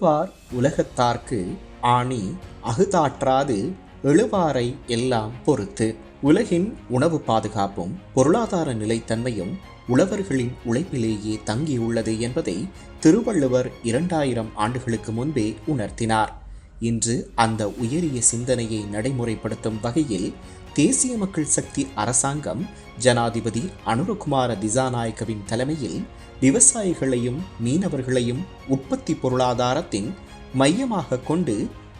எழுவார் உலகத்தார்க்கு ஆணி அகுதாற்றாது எழுவாரை எல்லாம் பொறுத்து. உலகின் உணவு பாதுகாப்பும் பொருளாதார நிலைத்தன்மையும் உழவர்களின் உழைப்பிலேயே தங்கியுள்ளது என்பதை திருவள்ளுவர் 2000 ஆண்டுகளுக்கு முன்பே உணர்த்தினார். இன்று அந்த உயரிய சிந்தனையை நடைமுறைப்படுத்தும் வகையில் தேசிய மக்கள் சக்தி அரசாங்கம் ஜனாதிபதி அனுரகுமார திசாநாயக்கவின் தலைமையில் விவசாயிகளையும் மீனவர்களையும் உற்பத்தி பொருளாதாரத்தின் மையமாக கொண்டு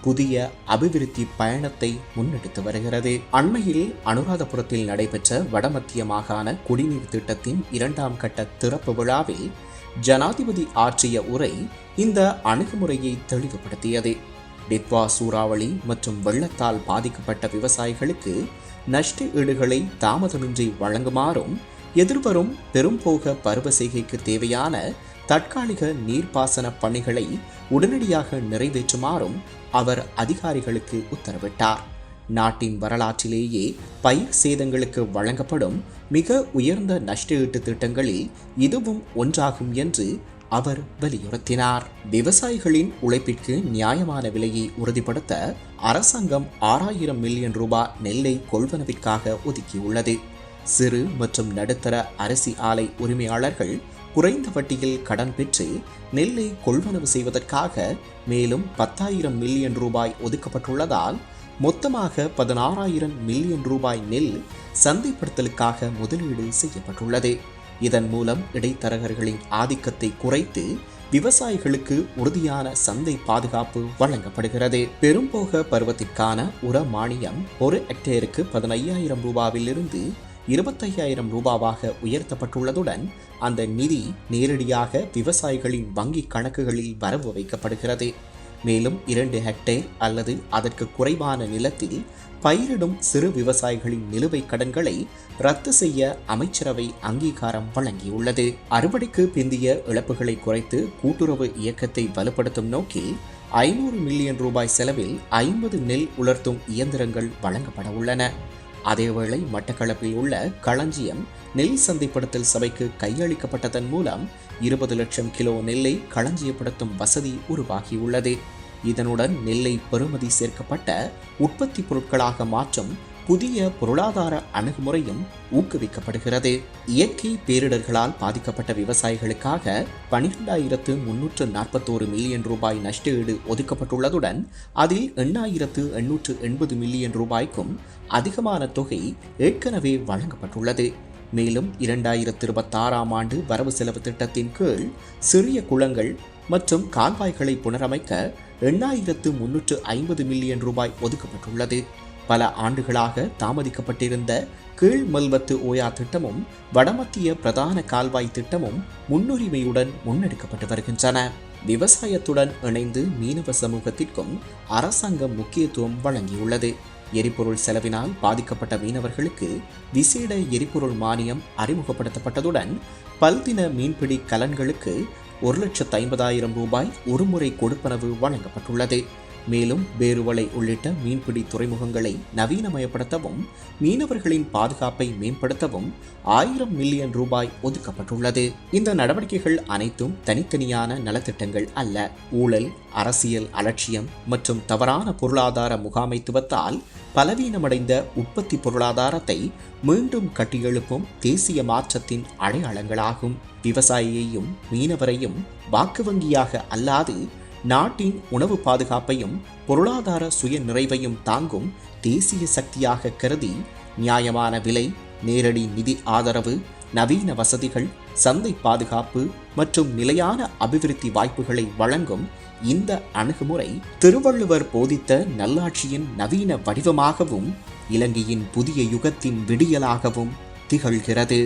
புதிய அபிவிருத்தி பயணத்தை முன்னெடுத்து வருகிறது. அண்மையில் அனுராதபுரத்தில் நடைபெற்ற வடமத்திய மாகாண குடிநீர் திட்டத்தின் 2ஆம் கட்ட திறப்பு விழாவில் ஜனாதிபதி ஆற்றிய உரை இந்த அணுகுமுறையை தெளிவுபடுத்தியது. டிட்வா சூறாவளி மற்றும் வெள்ளத்தால் பாதிக்கப்பட்ட விவசாயிகளுக்கு நஷ்ட ஈடுகளை தாமதமின்றி வழங்குமாறும் எதிர்வரும் பெரும்போக பருவ செய்கைக்கு தேவையான தற்காலிக நீர்ப்பாசன பணிகளை உடனடியாக நிறைவேற்றுமாறும் அவர் அதிகாரிகளுக்கு உத்தரவிட்டார். நாட்டின் வரலாற்றிலேயே பயிர் சேதங்களுக்கு வழங்கப்படும் மிக உயர்ந்த நஷ்டஈட்டு திட்டங்களில் இதுவும் ஒன்றாகும் என்று அவர் வலியுறுத்தினார். விவசாயிகளின் உழைப்பிற்கு நியாயமான விலையை உறுதிப்படுத்த அரசாங்கம் 6000 மில்லியன் ரூபாய் நெல்லை கொள்வனவிற்காக ஒதுக்கியுள்ளது. சிறு மற்றும் நடுத்தர அரிசி ஆலை உரிமையாளர்கள் குறைந்த வட்டியில் கடன் பெற்று நெல்லை கொள்வனவு செய்வதற்காக மேலும் 10,000 மில்லியன் ரூபாய் ஒதுக்கப்பட்டுள்ளதால் மொத்தமாக 16,000 மில்லியன் ரூபாய் நெல் சந்தைப்படுத்தலுக்காக முதலீடு செய்யப்பட்டுள்ளது. இதன் மூலம் இடைத்தரகர்களின் ஆதிக்கத்தை குறைத்து விவசாயிகளுக்கு உறுதியான சந்தை பாதுகாப்பு வழங்கப்படுகிறது. பெரும்போக பருவத்திற்கான உர மானியம் ஒரு ஹெக்டேருக்கு 15,000 ரூபாவிலிருந்து 25,000 ரூபாவாக உயர்த்தப்பட்டுள்ளதுடன் அந்த நிதி நேரடியாக விவசாயிகளின் வங்கி கணக்குகளில் வரவு வைக்கப்படுகிறது. மேலும் 2 ஹெக்டேர் அல்லது அதற்கு குறைவான நிலத்தில் பயிரிடும் சிறு விவசாயிகளின் நிலுவைக் கடன்களை ரத்து செய்ய அமைச்சரவை அங்கீகாரம் வழங்கியுள்ளது. அறுவடைக்கு பிந்திய இழப்புகளை குறைத்து கூட்டுறவு இயக்கத்தை வலுப்படுத்தும் நோக்கில் 500 மில்லியன் ரூபாய் செலவில் 50 நெல் உலர்த்தும் இயந்திரங்கள் வழங்கப்பட உள்ளன. அதேவேளை மட்டக்களப்பில் உள்ள களஞ்சியம் நெல் சந்தைப்படுத்தல் சபைக்கு கையளிக்கப்பட்டதன் மூலம் 20 லட்சம் கிலோ நெல்லை களஞ்சியப்படுத்தும் வசதி உருவாகியுள்ளது. இதனுடன் நெல்லை பெறுமதி சேர்க்கப்பட்ட உற்பத்தி பொருட்களாக மாற்றும் புதிய பொருளாதார அணுகுமுறையும் ஊக்குவிக்கப்படுகிறது. இயற்கை பேரிடர்களால் பாதிக்கப்பட்ட விவசாயிகளுக்காக 12,341 மில்லியன் ரூபாய் நஷ்டஈடு ஒதுக்கப்பட்டுள்ளதுடன் அதில் 8,880 மில்லியன் ரூபாய்க்கும் அதிகமான தொகை ஏற்கனவே வழங்கப்பட்டுள்ளது. மேலும் 2026ஆம் ஆண்டு வரவு செலவு திட்டத்தின் கீழ் சிறிய குளங்கள் மற்றும் கால்வாய்களை புனரமைக்க 8,350 மில்லியன் ரூபாய் ஒதுக்கப்பட்டுள்ளது. பல ஆண்டுகளாக தாமதிக்கப்பட்டிருந்த கீழ் மல்வத்து ஓயா திட்டமும் வடமத்திய பிரதான கால்வாய் திட்டமும் முன்னுரிமையுடன் முன்னெடுக்கப்பட்டு வருகின்றன. விவசாயத்துடன் இணைந்து மீனவ சமூகத்திற்கும் அரசாங்கம் முக்கியத்துவம் வழங்கியுள்ளது. எரிபொருள் செலவினால் பாதிக்கப்பட்ட மீனவர்களுக்கு விசேட எரிபொருள் மானியம் அறிமுகப்படுத்தப்பட்டதுடன் பல்தின மீன்பிடி கலன்களுக்கு 1,50,000 ரூபாய் ஒருமுறை கொடுப்பனவு வழங்கப்பட்டுள்ளது. மேலும் பேருவளை உள்ளிட்ட மீன்பிடி துறைமுகங்களை நவீனமயப்படுத்தவும் மீனவர்களின் பாதுகாப்பை மேம்படுத்தவும் 1000 மில்லியன் ரூபாய் ஒதுக்கப்பட்டுள்ளது. இந்த நடவடிக்கைகள் அனைத்தும் தனித்தனியான நலத்திட்டங்கள் அல்ல. ஊழல், அரசியல் அலட்சியம் மற்றும் தவறான பொருளாதார முகாமைத்துவத்தால் பலவீனமடைந்த உற்பத்தி பொருளாதாரத்தை மீண்டும் கட்டியெழுப்பும் தேசிய மாற்றத்தின் அடையாளங்களாகும். விவசாயியையும் மீனவரையும் வாக்கு வங்கியாக அல்லாது நாட்டின் உணவு பாதுகாப்பையும் பொருளாதார சுய நிறைவையும் தாங்கும் தேசிய சக்தியாக கருதி நியாயமான விலை, நேரடி நிதி ஆதரவு, நவீன வசதிகள், சந்தை பாதுகாப்பு மற்றும் நிலையான அபிவிருத்தி வாய்ப்புகளை வழங்கும் இந்த அணுகுமுறை திருவள்ளுவர் போதித்த நல்லாட்சியின் நவீன வடிவமாகவும் இலங்கையின் புதிய யுகத்தின் விடியலாகவும் திகழ்கிறது.